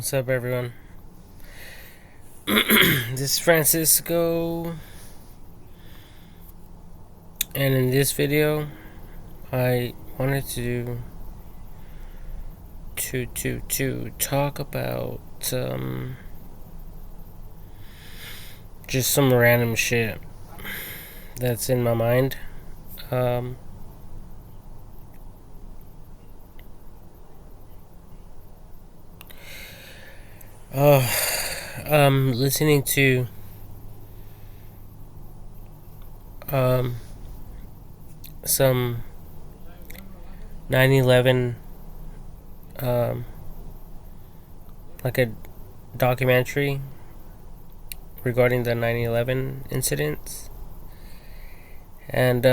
What's up, everyone? This is Francisco, and in this video, I wanted to talk about just some random shit that's in my mind. Um, Listening to some 9/11, like a documentary regarding the 9/11 incidents, and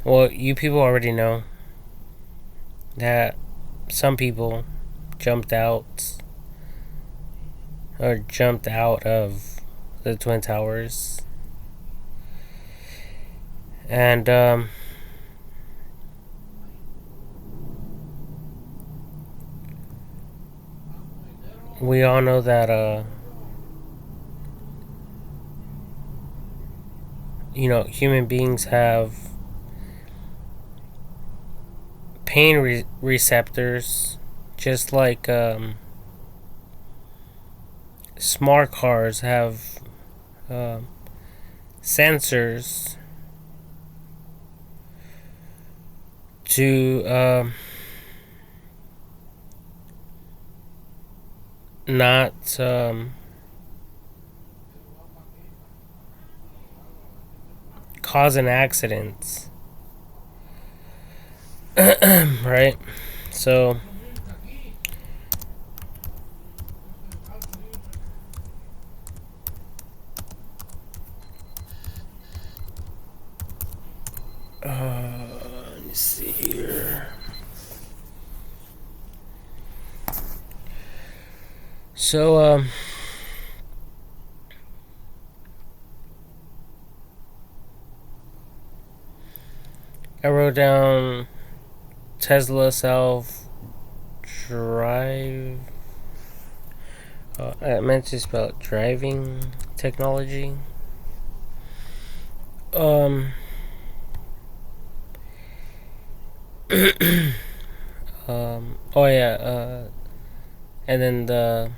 well, you people already know that some people jumped out of the Twin Towers, and we all know that human beings have pain receptors, just like smart cars have sensors to not cause an accident. Right? So let me see here. So I wrote down Tesla self drive. I meant to spell it driving technology. Oh yeah. And then the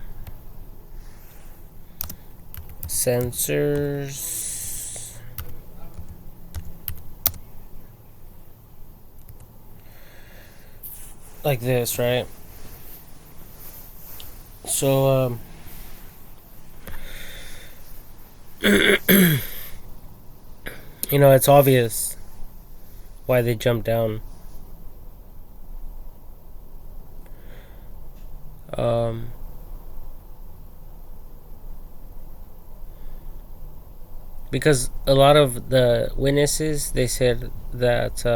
sensors. Like this, right? So, it's obvious why they jumped down. Because a lot of the witnesses, they said that,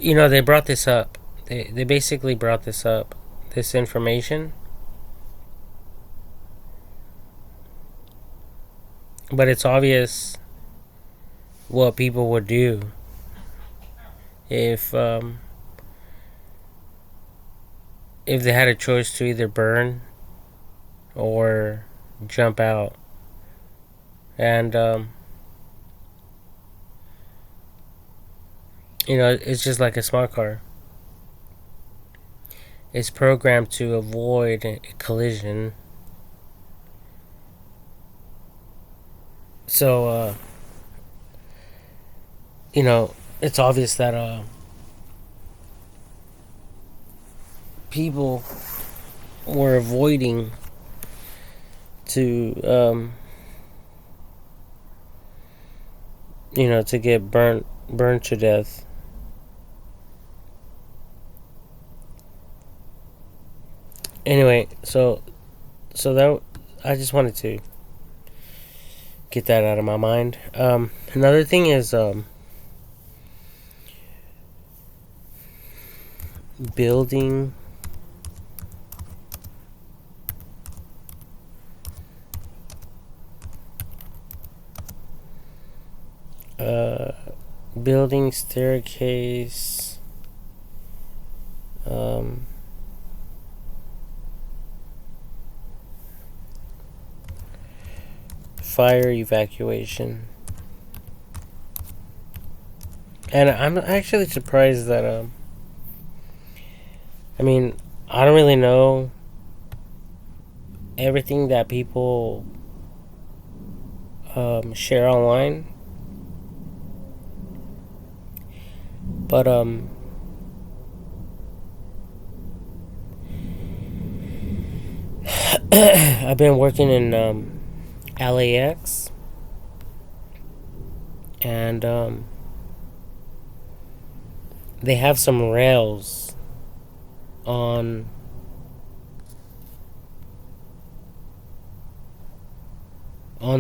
they brought this up. They basically brought this up, this information. But it's obvious what people would do if they had a choice to either burn or jump out. And it's just like a smart car. It's programmed to avoid a collision. So it's obvious that people were avoiding to to get burnt to death. Anyway, so that I just wanted to get that out of my mind. Another thing is building uh, building staircase. Um, Fire evacuation. And I'm actually surprised that I mean, I don't really know everything that people share online, but I've been working in LAX, and they have some rails on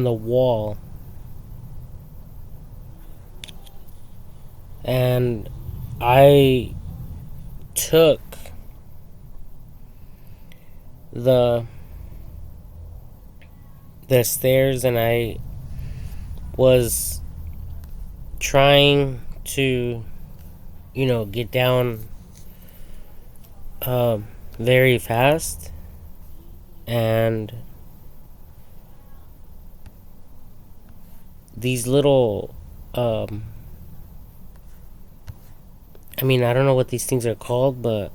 the wall, and I took the stairs, and I was trying to, get down very fast, and these little I mean, I don't know what these things are called, but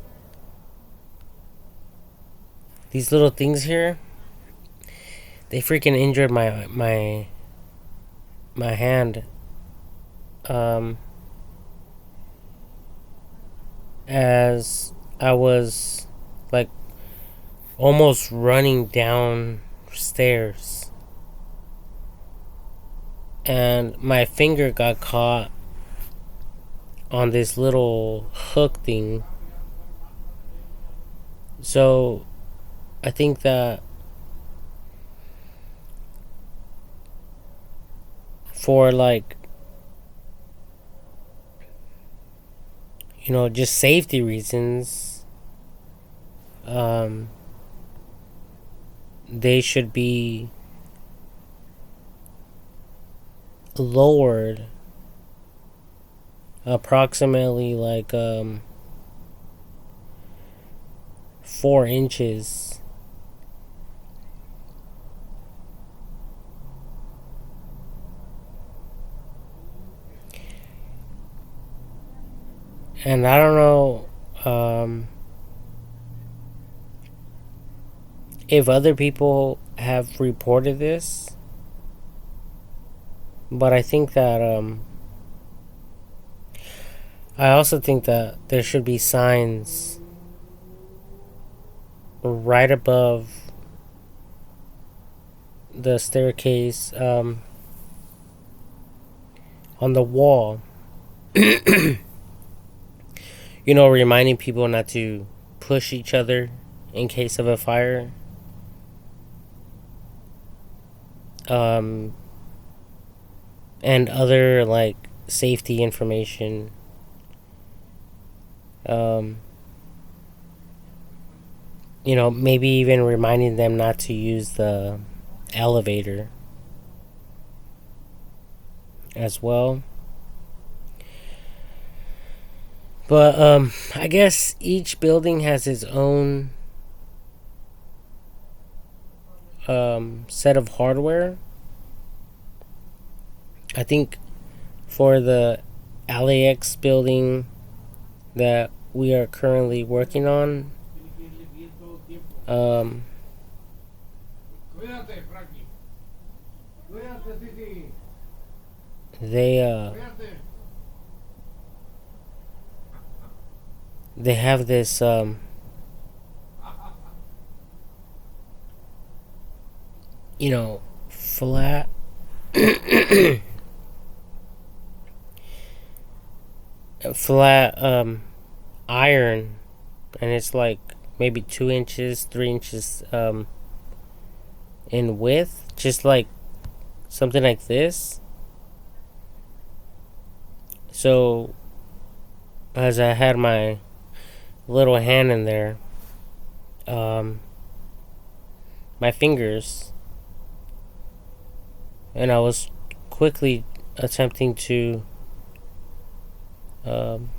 these little things here, they freaking injured my hand. Um, as I was like almost running down stairs, and my finger got caught on this little hook thing. So I think that for like, just safety reasons, they should be lowered approximately like 4 inches. And I don't know if other people have reported this, but I also think that there should be signs right above the staircase, on the wall, reminding people not to push each other in case of a fire. And other like safety information. Maybe even reminding them not to use the elevator as well. But I guess each building has its own set of hardware. I think for the LAX building that we are currently working on, they have this flat flat iron, and it's like maybe 2 inches, 3 inches in width, just like something like this. So as I had my little hand in there, my fingers, and I was quickly attempting to um,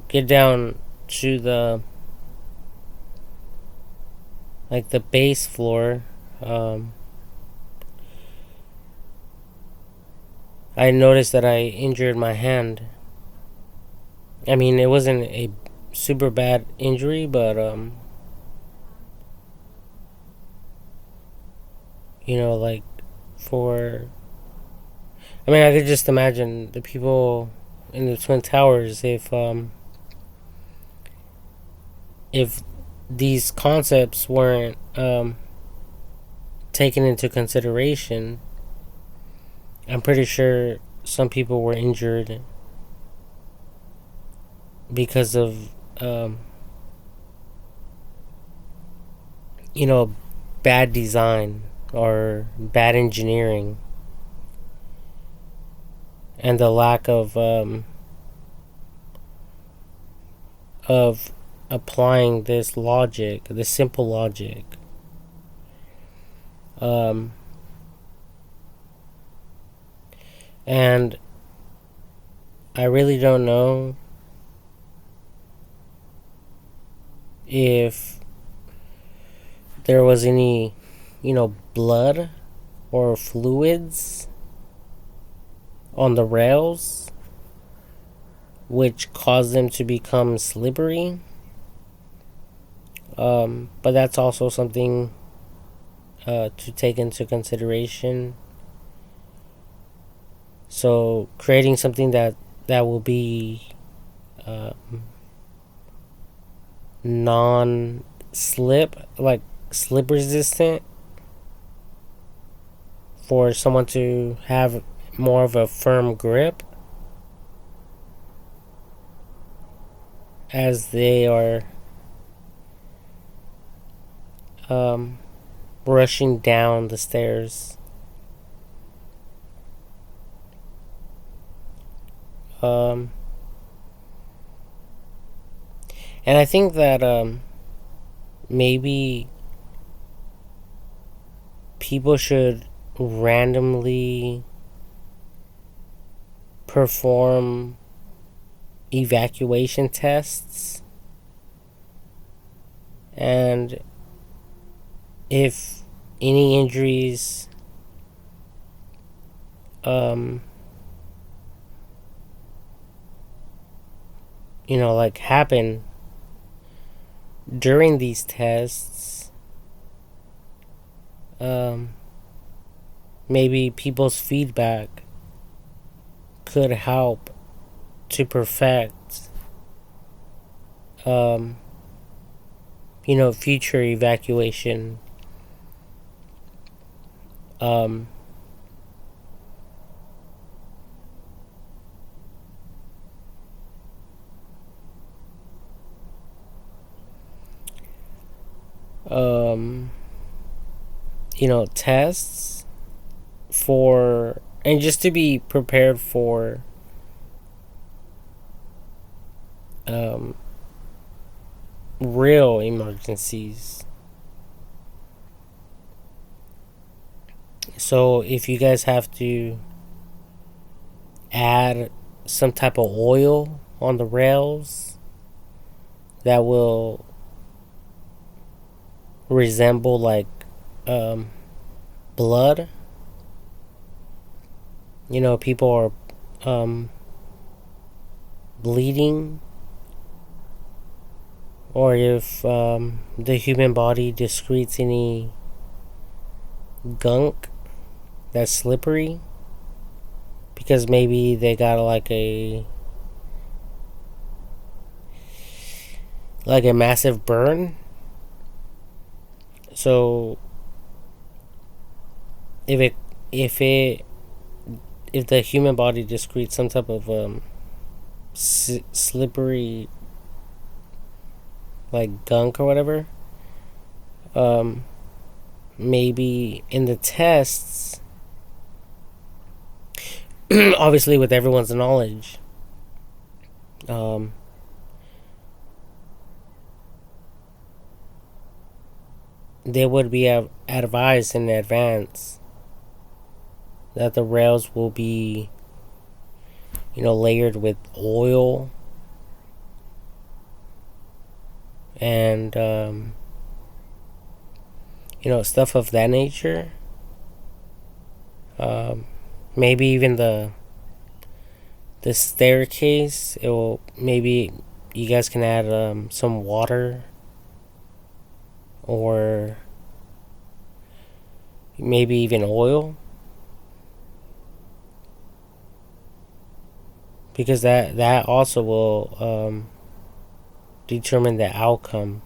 get down to the the base floor. I noticed that I injured my hand. I mean, it wasn't a super bad injury, but like for I mean, I could just imagine the people in the Twin Towers if these concepts weren't taken into consideration. I'm pretty sure some people were injured because of bad design or bad engineering and the lack of applying this logic, this simple logic. And I really don't know if there was any, blood or fluids on the rails which caused them to become slippery. But that's also something to take into consideration. So creating something that will be non-slip, like slip resistant, for someone to have more of a firm grip as they are rushing down the stairs. And I think that maybe people should randomly perform evacuation tests, and if any injuries happen during these tests, maybe people's feedback could help to perfect future evacuation tests for, and just to be prepared for real emergencies. So if you guys have to add some type of oil on the rails that will resemble blood, people are bleeding, or if the human body excretes any gunk that's slippery because maybe they got a massive burn. So if the human body excretes some type of slippery gunk or whatever, maybe in the tests, obviously with everyone's knowledge, they would be advised in advance that the rails will be, layered with oil and stuff of that nature. Maybe even the staircase. It will maybe you guys can add some water or maybe even oil, because that also will determine the outcome.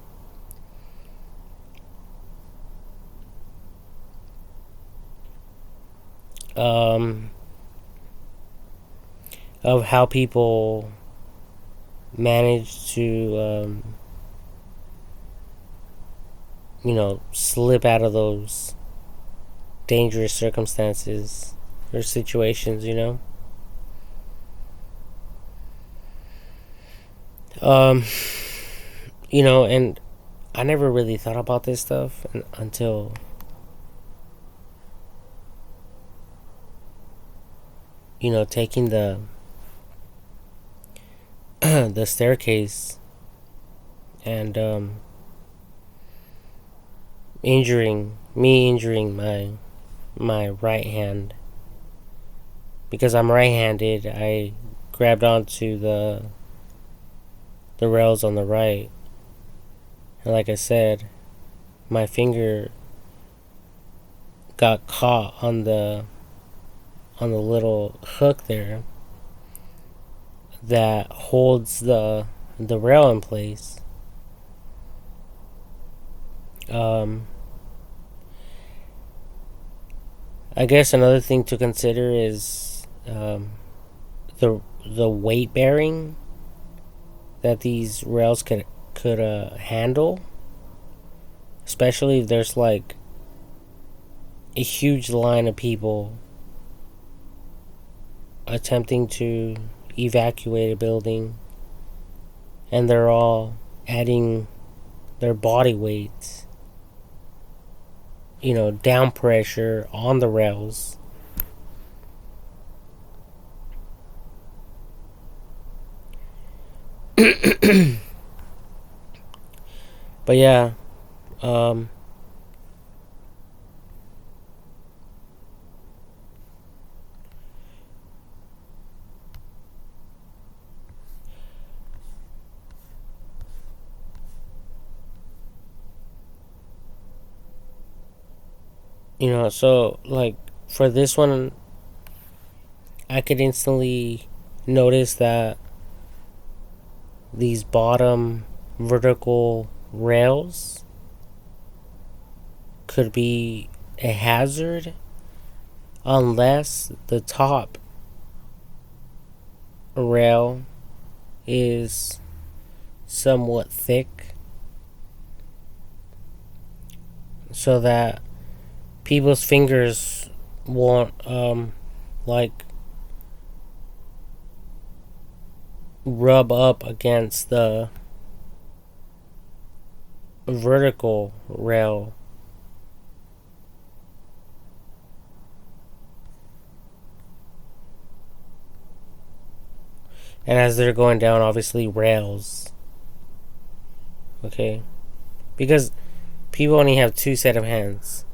Um, of how people manage to, slip out of those dangerous circumstances or situations. Um, and I never really thought about this stuff until taking the staircase and injuring my right hand, because I'm right-handed. I grabbed onto the rails on the right, and like I said, my finger got caught on the little hook there that holds the rail in place. I guess another thing to consider is the weight bearing that these rails could handle, especially if there's like a huge line of people attempting to evacuate a building, and they're all adding their body weight, down pressure on the rails. But yeah, um, so like for this one, I could instantly notice that these bottom vertical rails could be a hazard unless the top rail is somewhat thick, so that people's fingers won't like rub up against the vertical rail. And as they're going down, obviously rails. Okay? Because people only have two set of hands.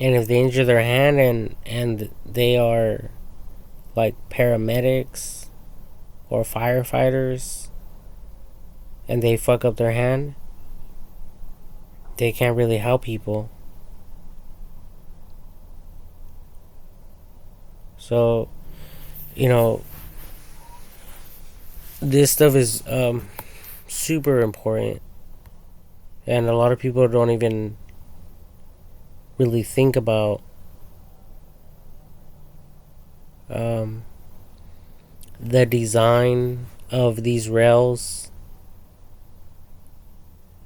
And if they injure their hand and they are like paramedics or firefighters and they fuck up their hand, they can't really help people. So, this stuff is super important, and a lot of people don't even really think about the design of these rails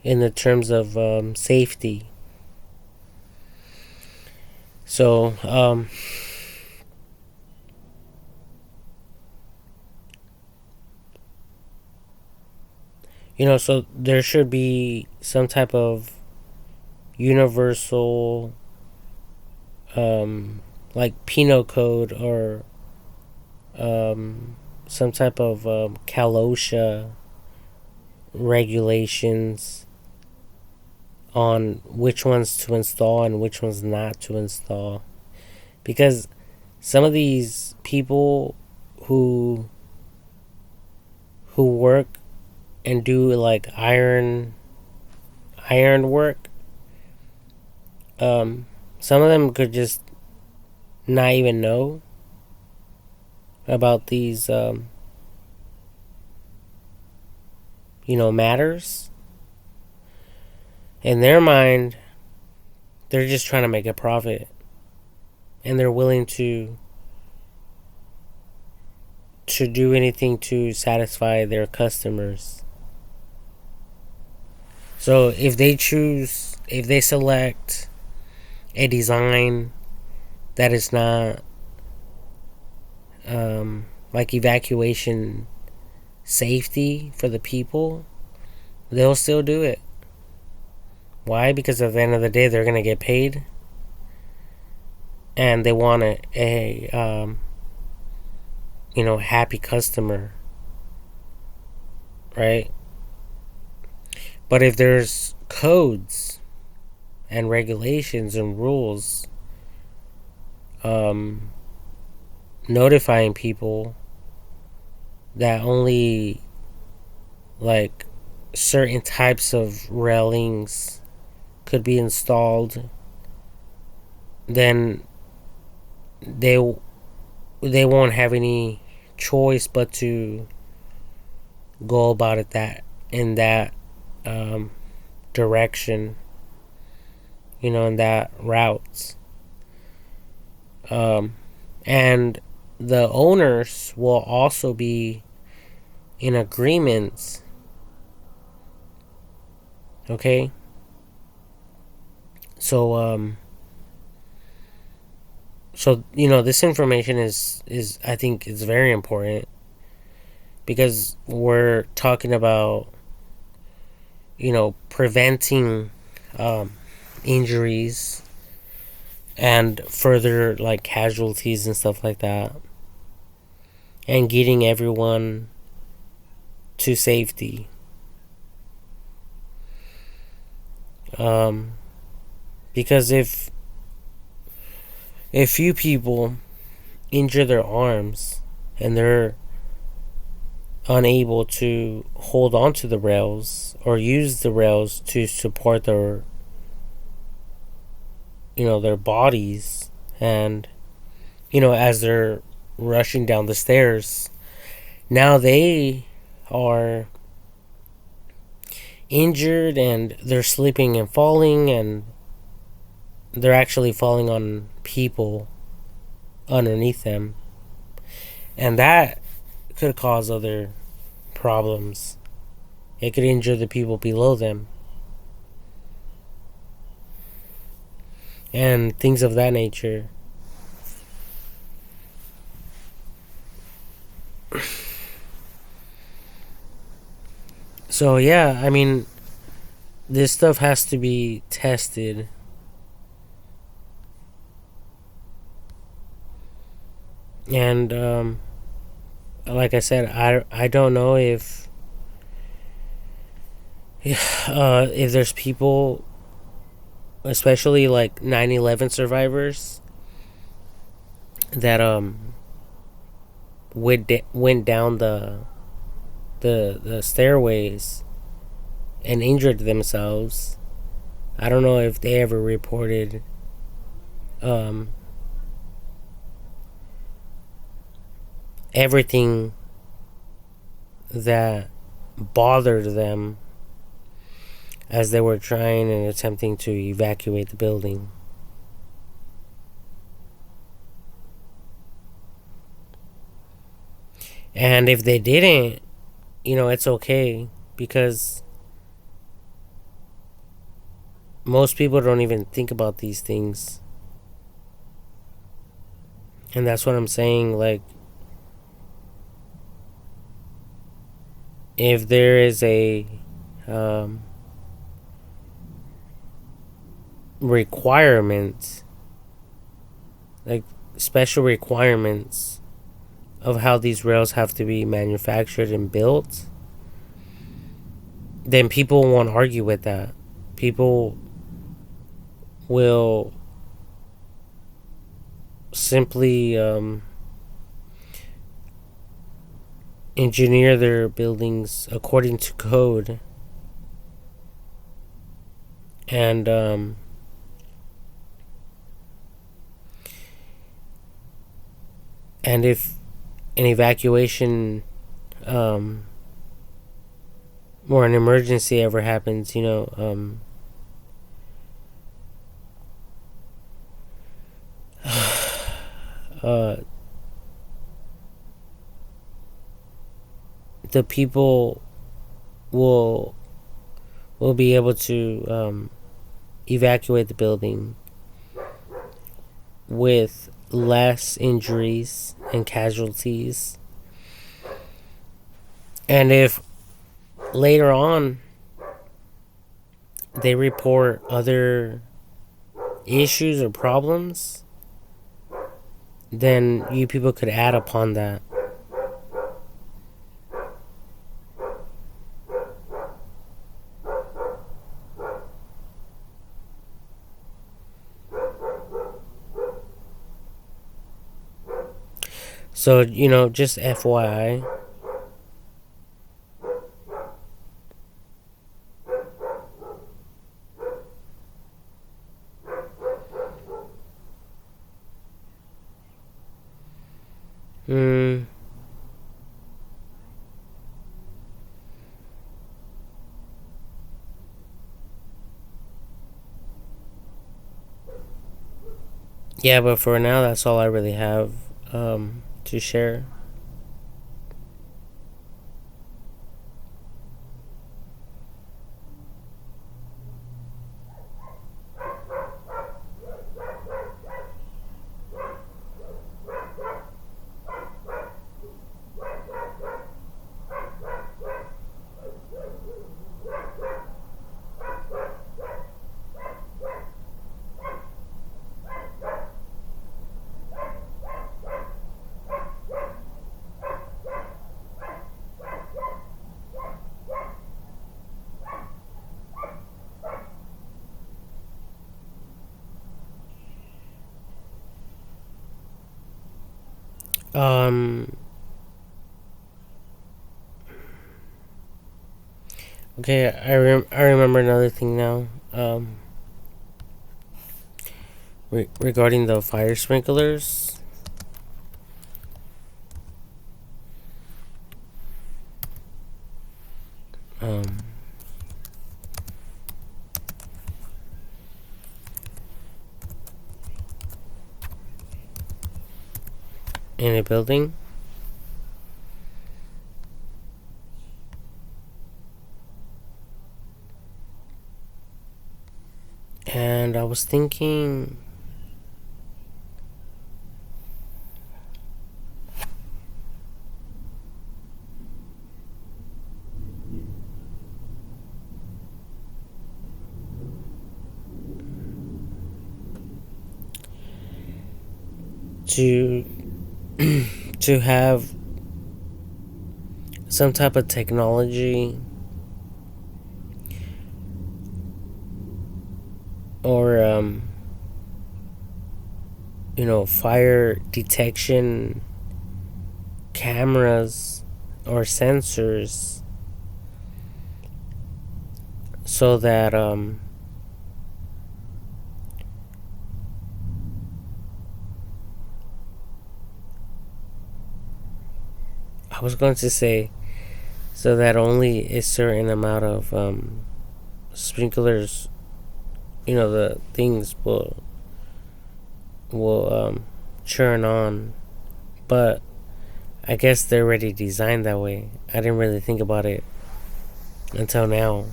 in the terms of safety. So, So there should be some type of universal, like penal code, or some type of Kalosha regulations on which ones to install and which ones not to install. Because some of these people who work and do like iron work, some of them could just not even know about these matters. In their mind, they're just trying to make a profit, and they're willing to do anything to satisfy their customers. So if they select a design that is not like evacuation safety for the people, they'll still do it. Why? Because at the end of the day, they're gonna get paid, and they want a happy customer, right? But if there's codes and regulations and rules notifying people that only like certain types of railings could be installed, then they won't have any choice but to go about it in that direction, in that route. And the owners will also be in agreements. Okay? So this information is I think is very important, because we're talking about preventing injuries and further like casualties and stuff like that, and getting everyone to safety. Because if few people injure their arms and they're unable to hold on to the rails or use the rails to support their their bodies, and as they're rushing down the stairs, now they are injured and they're slipping and falling, and they're actually falling on people underneath them, and that could cause other problems. It could injure the people below them and things of that nature. So yeah, I mean, this stuff has to be tested. And like I said, I don't know if there's people, especially like 9/11 survivors, that went down the stairways and injured themselves. I don't know if they ever reported everything that bothered them as they were trying and attempting to evacuate the building. And if they didn't, it's okay, because most people don't even think about these things. And that's what I'm saying. Like, if there is a um, requirements, like special requirements of how these rails have to be manufactured and built, then people won't argue with that. People will simply engineer their buildings according to code, and if an evacuation um, or an emergency ever happens, uh, the people will be able to evacuate the building with less injuries and casualties. And if later on they report other issues or problems, then you people could add upon that. So, just FYI. Hmm. Yeah, but for now, that's all I really have to share. Um. Okay, I remember another thing now. Regarding the fire sprinklers. Um. In a building. And I was thinking, to to have some type of technology or fire detection cameras or sensors, so that I was going to say, so that only a certain amount of sprinklers, the things will churn on. But I guess they're already designed that way. I didn't really think about it until now.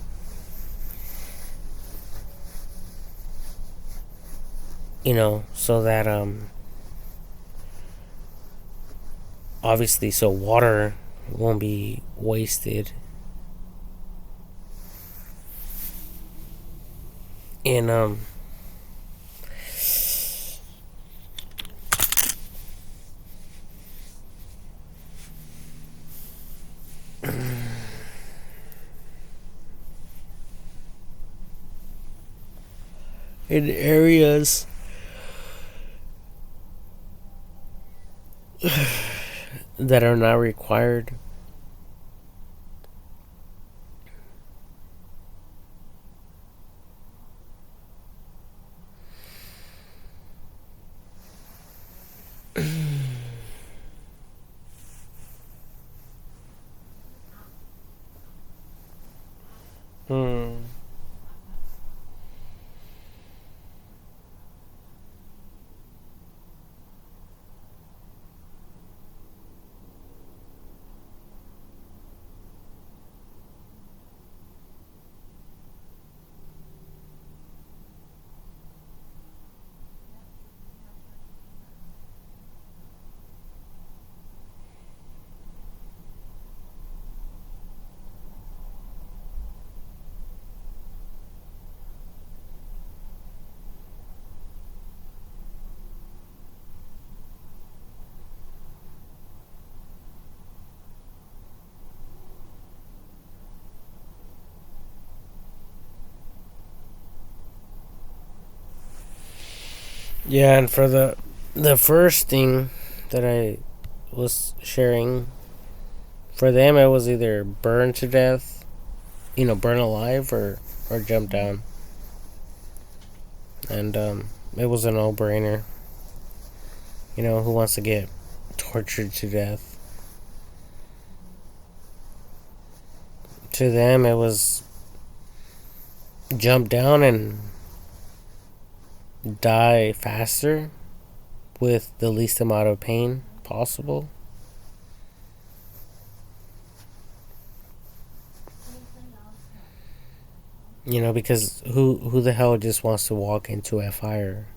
So that obviously, so water won't be wasted. in in areas that are not required. Hmm. Yeah, and for the first thing that I was sharing, for them it was either burn to death, burn alive, or jump down, and it was a no-brainer. Who wants to get tortured to death? To them, it was jump down and die faster with the least amount of pain possible. Because who the hell just wants to walk into a fire?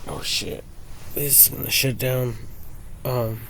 Oh shit! This is gonna shut down. Um.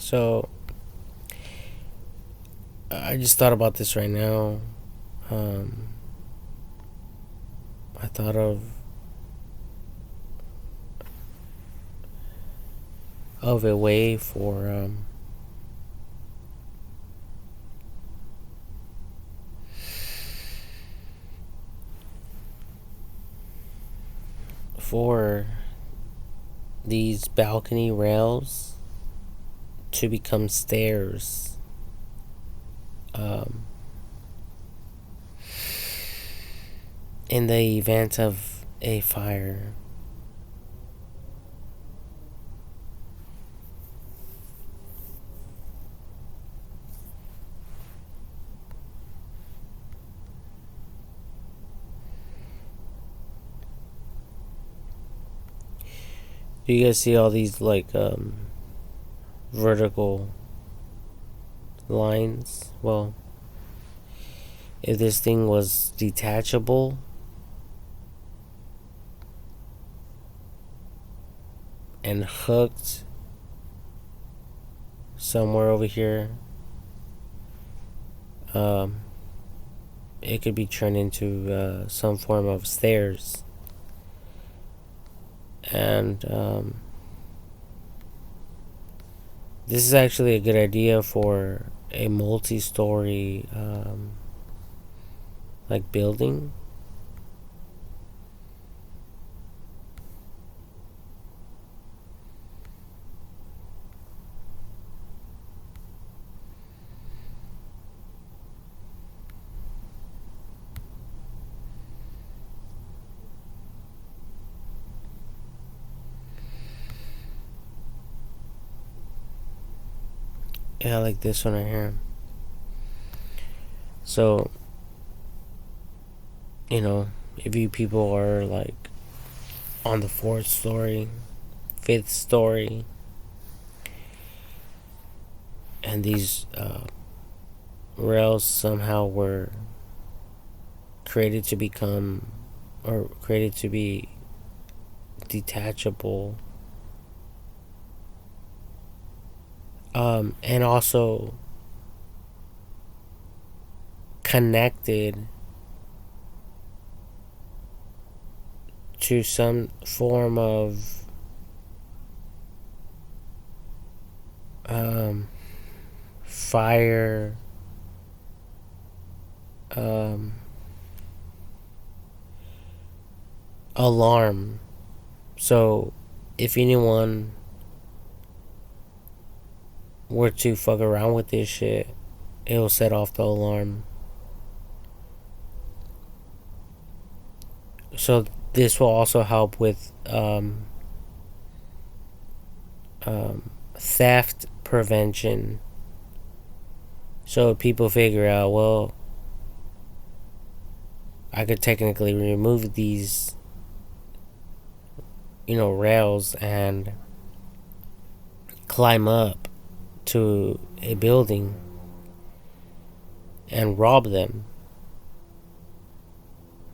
So I just thought about this right now. Um, I thought of a way for these balcony rails to become stairs. Um, in the event of a fire. Do you guys see all these like vertical lines? Well, if this thing was detachable and hooked somewhere over here, um, it could be turned into some form of stairs. And this is actually a good idea for a multi-story like building. Yeah, like this one right here. So, if you people are like on the fourth story, fifth story, and these rails somehow were created to become or created to be detachable, and also connected to some form of fire, um, alarm. So if anyone were to fuck around with this shit, it'll set off the alarm. So this will also help with theft prevention. So people figure out, well, I could technically remove these, rails and climb up to a building and rob them.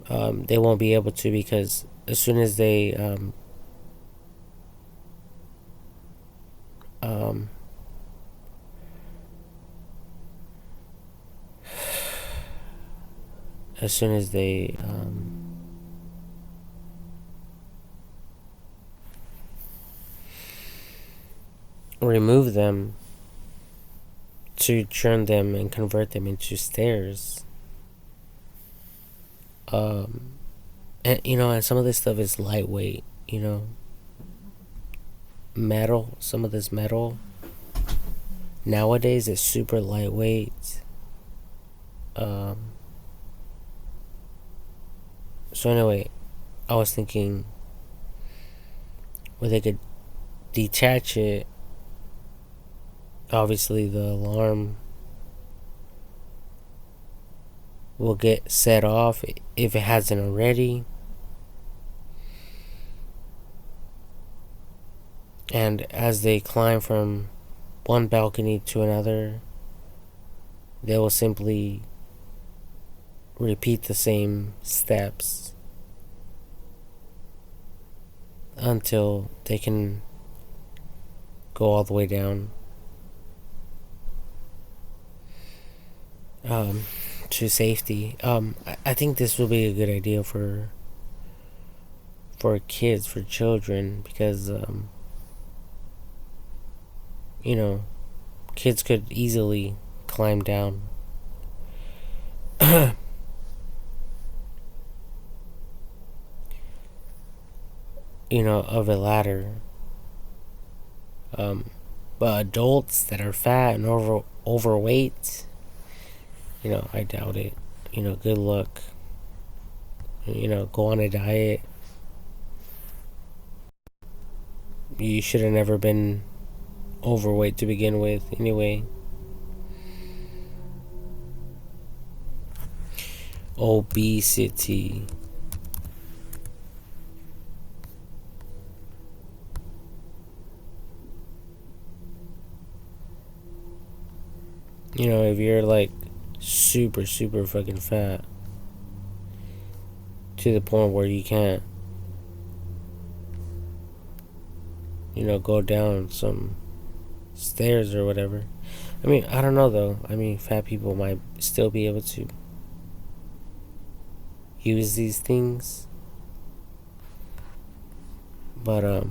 They won't be able to, because as soon as they um, as soon as they remove them to turn them and convert them into stairs, and some of this stuff is lightweight, metal. Some of this metal nowadays is super lightweight. So anyway, I was thinking where they could detach it. Obviously, the alarm will get set off if it hasn't already. And as they climb from one balcony to another, they will simply repeat the same steps until they can go all the way down. um, to safety. I think this will be a good idea for kids, for children, because you know, kids could easily climb down. Of a ladder. Um, but adults that are fat and overweight, I doubt it. Good luck. Go on a diet. You should have never been overweight to begin with, anyway. Obesity. If you're like super, super fucking fat to the point where you can't, go down some stairs or whatever. I mean, I don't know though. I mean, fat people might still be able to use these things. But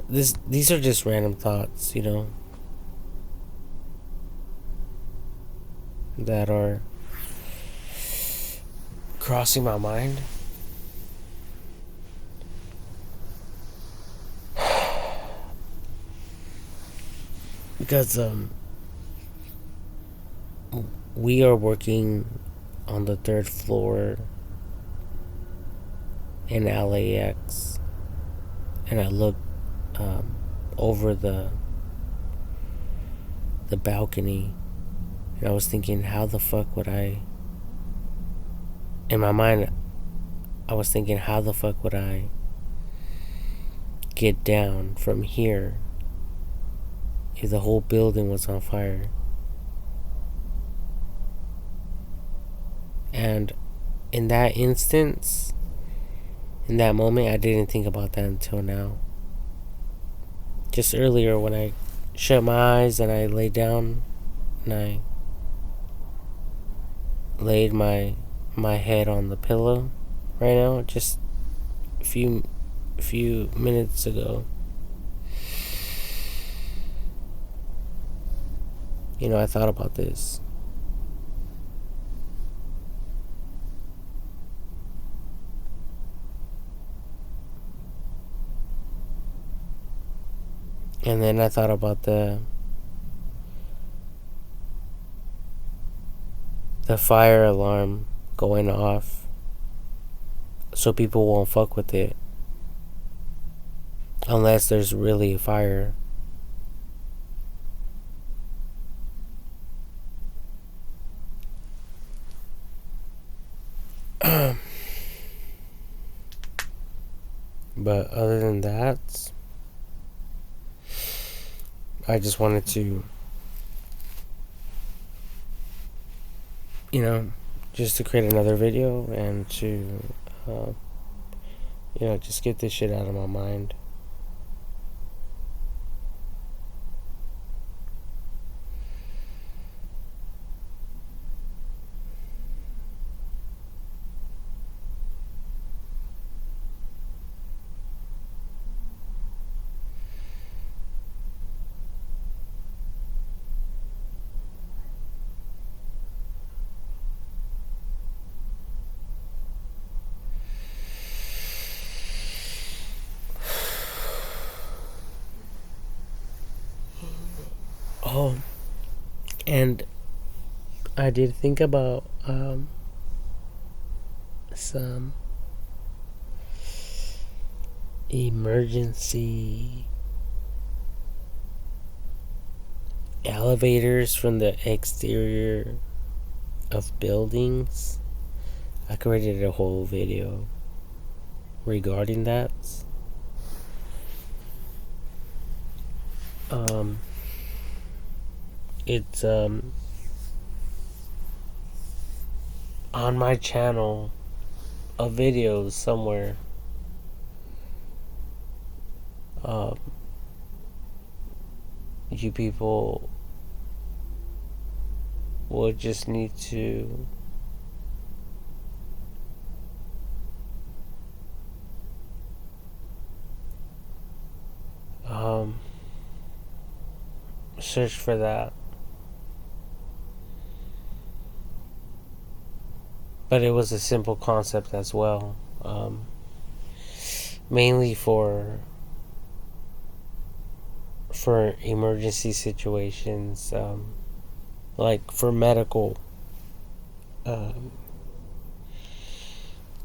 these are just random thoughts, that are crossing my mind. Because we are working on the third floor in LAX, and I look over the balcony, and I was thinking, how the fuck would I? In my mind, I was thinking, how the fuck would I get down from here if the whole building was on fire? And in that instance, in that moment, I didn't think about that until now. Just earlier when I shut my eyes and I lay down and I laid my head on the pillow right now, just a few minutes ago, I thought about this. And then I thought about the fire alarm going off so people won't fuck with it unless there's really a fire. But other than that, I just wanted to, just to create another video and to, just get this shit out of my mind. Oh, and I did think about some emergency elevators from the exterior of buildings. I created a whole video regarding that. It's on my channel of videos somewhere. You people we'll just need to search for that. But it was a simple concept as well, mainly for emergency situations, like for medical um,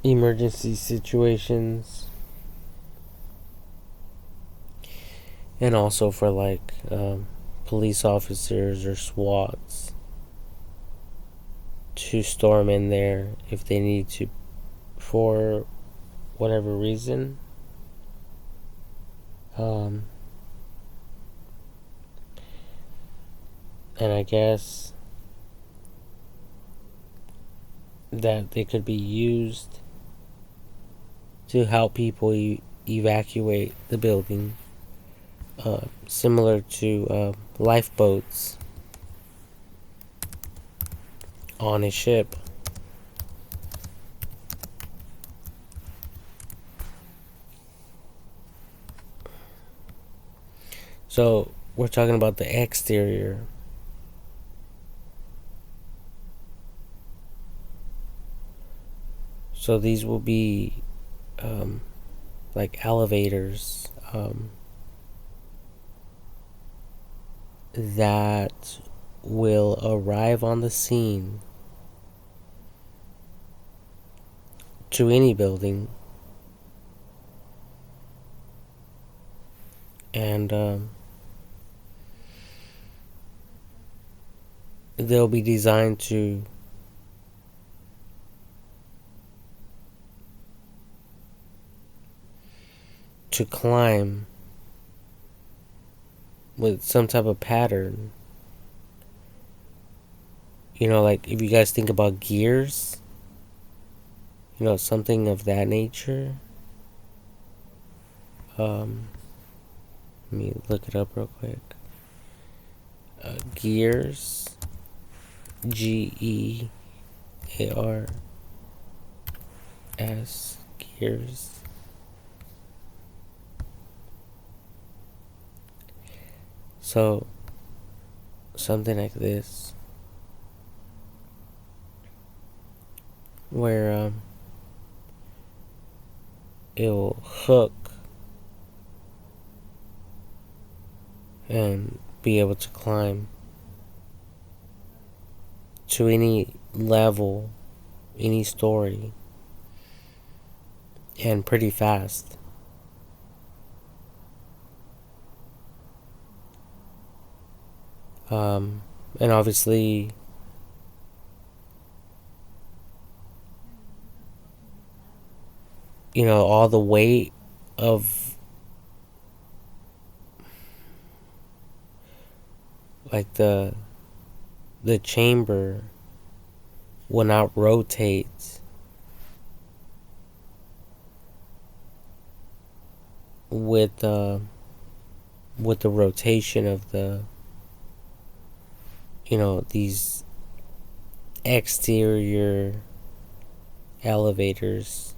emergency situations, and also for like police officers or SWATs to storm in there if they need to for whatever reason. Um, and I guess that they could be used to help people evacuate the building, similar to lifeboats on a ship. So we're talking about the exterior. So these will be like elevators that will arrive on the scene to any building, and they'll be designed to climb with some type of pattern. You know, like if you guys think about gears, you know, something of that nature. Let me look it up real quick. Gears, GEARS, gears. So something like this, where it'll hook and be able to climb to any level, any story, and pretty fast. And obviously, you know, all the weight of like the chamber will not rotate with the rotation of the, you know, these exterior elevators.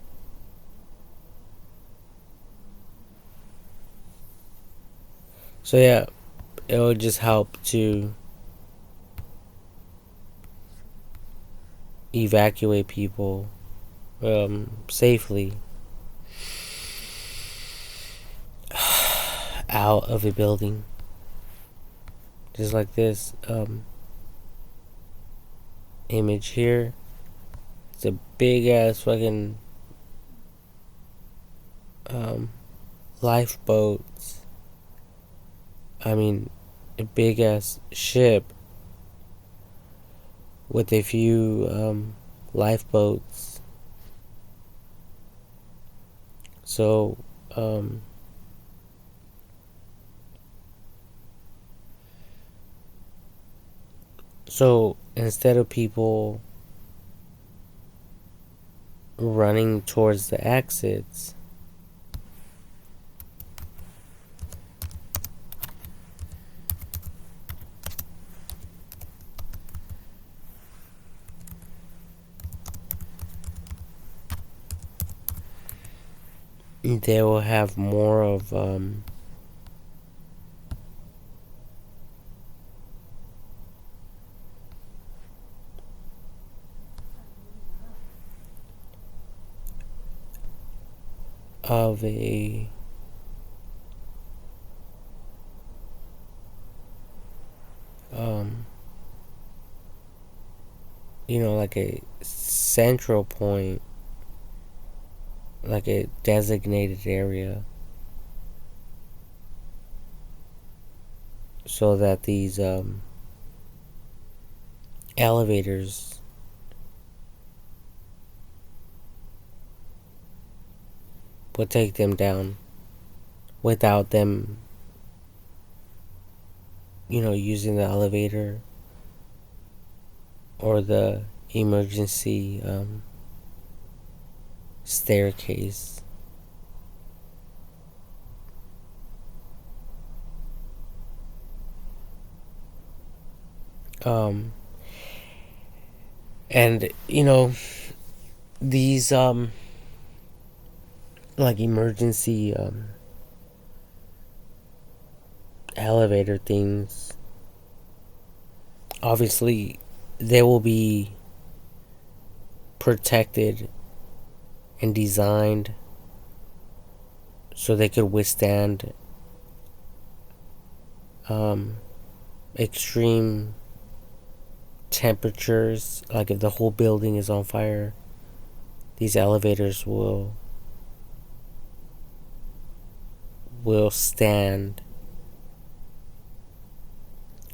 So yeah, it will just help to evacuate people safely out of a building. Just like this image here. It's a big ass fucking lifeboat. I mean, a big ass ship with a few lifeboats. So, so instead of people running towards the exits, they will have more of a um like a central point, like a designated area, so that these elevators would take them down without them, using the elevator or the emergency staircase. Um, and these like emergency elevator things, obviously they will be protected and designed so they could withstand um, extreme temperatures. Like if the whole building is on fire, these elevators will stand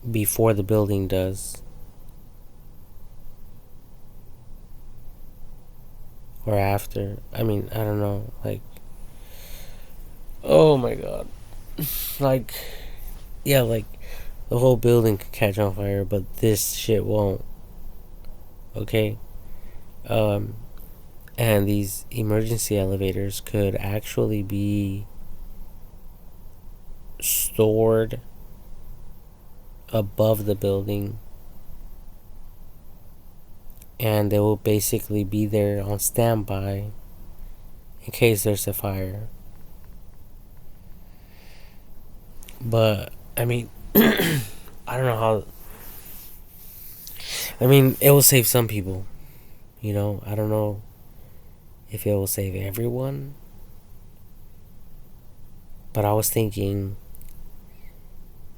before the building does, or after. I mean, I don't know. Like, oh my god. Like, yeah, like the whole building could catch on fire, but this shit won't. Okay? Um, and these emergency elevators could actually be stored above the building, and they will basically be there on standby in case there's a fire. But I mean, I don't know how. I mean, it will save some people. I don't know if it will save everyone. But I was thinking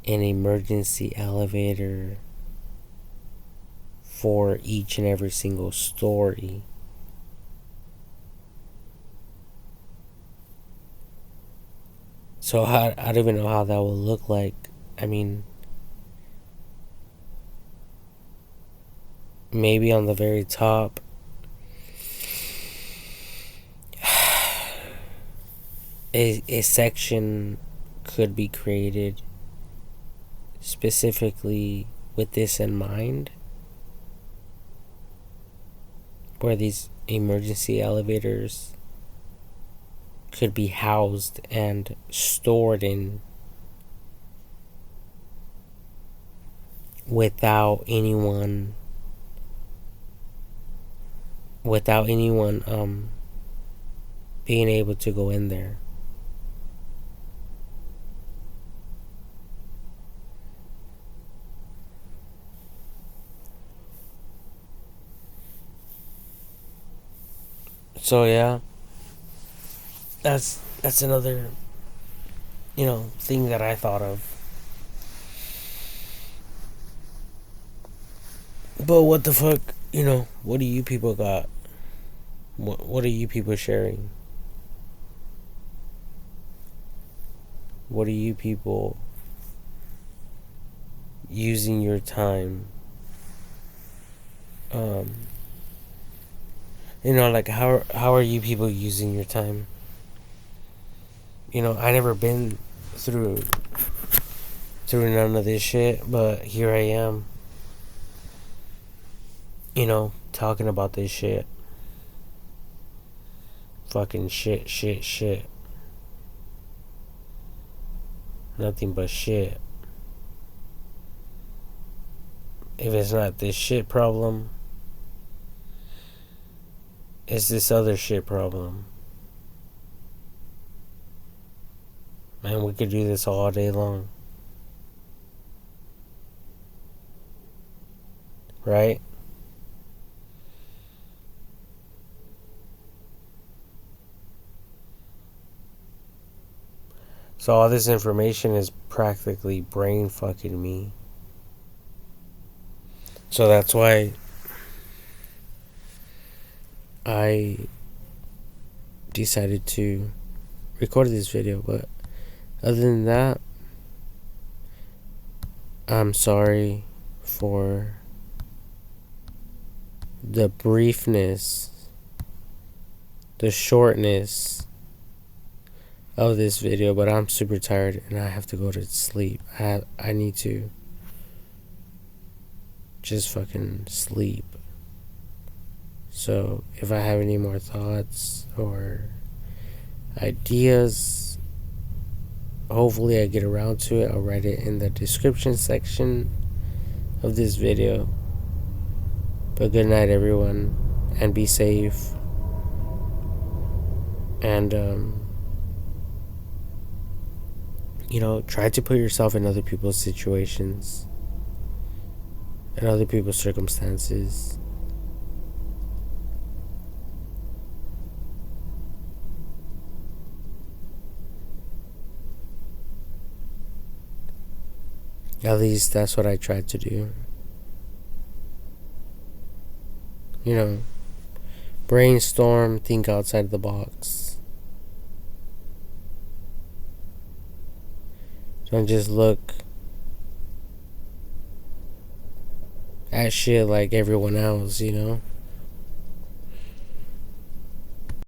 an emergency elevator for each and every single story. So I don't even know how that will look like. I mean, maybe on the very top, a section could be created specifically with this in mind, where these emergency elevators could be housed and stored in without anyone being able to go in there. So yeah, that's another thing that I thought of. But what the fuck, what do you people got? What are you people sharing? What are you people using your time? Like how are you people using your time? I never been through none of this shit, but here I am, talking about this shit. Fucking shit, shit, shit. Nothing but shit. If it's not this shit problem, it's this other shit problem. Man, we could do this all day long. Right? So all this information is practically brain fucking me. So that's why I decided to record this video. But other than that, I'm sorry for the briefness, the shortness of this video, but I'm super tired and I have to go to sleep. I need to just fucking sleep. So if I have any more thoughts or ideas, hopefully I get around to it. I'll write it in the description section of this video. But good night, everyone, and be safe. And try to put yourself in other people's situations and other people's circumstances. At least that's what I tried to do. Brainstorm, think outside the box. Don't just look at shit like everyone else,